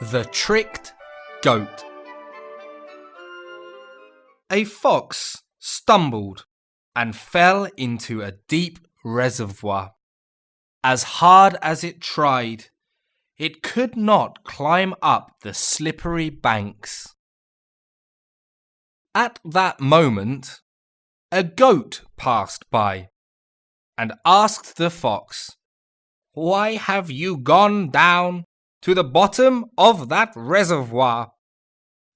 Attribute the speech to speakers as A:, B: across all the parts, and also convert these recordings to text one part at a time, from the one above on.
A: The Tricked Goat. A fox stumbled and fell into a deep reservoir. As hard as it tried, it could not climb up the slippery banks. At that moment, a goat passed by and asked the fox, "Why have you gone down to the bottom of that reservoir?"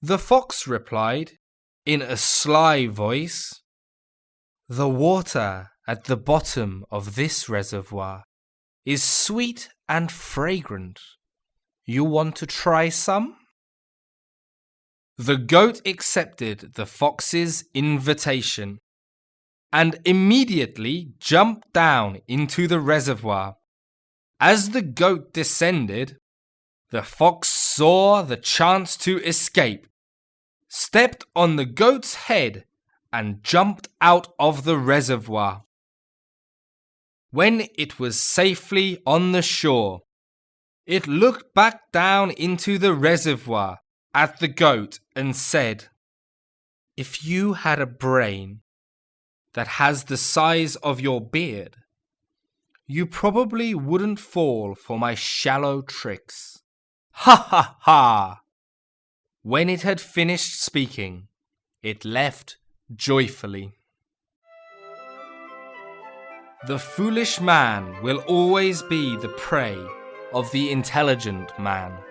A: The fox replied in a sly voice, "The water at the bottom of this reservoir is sweet and fragrant. You want to try some?" The goat accepted the fox's invitation and immediately jumped down into the reservoir. As the goat descended, the fox saw the chance to escape, stepped on the goat's head, and jumped out of the reservoir. When it was safely on the shore, it looked back down into the reservoir at the goat and said, "If you had a brain that has the size of your beard, you probably wouldn't fall for my shallow tricks. Ha ha ha!" When it had finished speaking, it left joyfully. The foolish man will always be the prey of the intelligent man.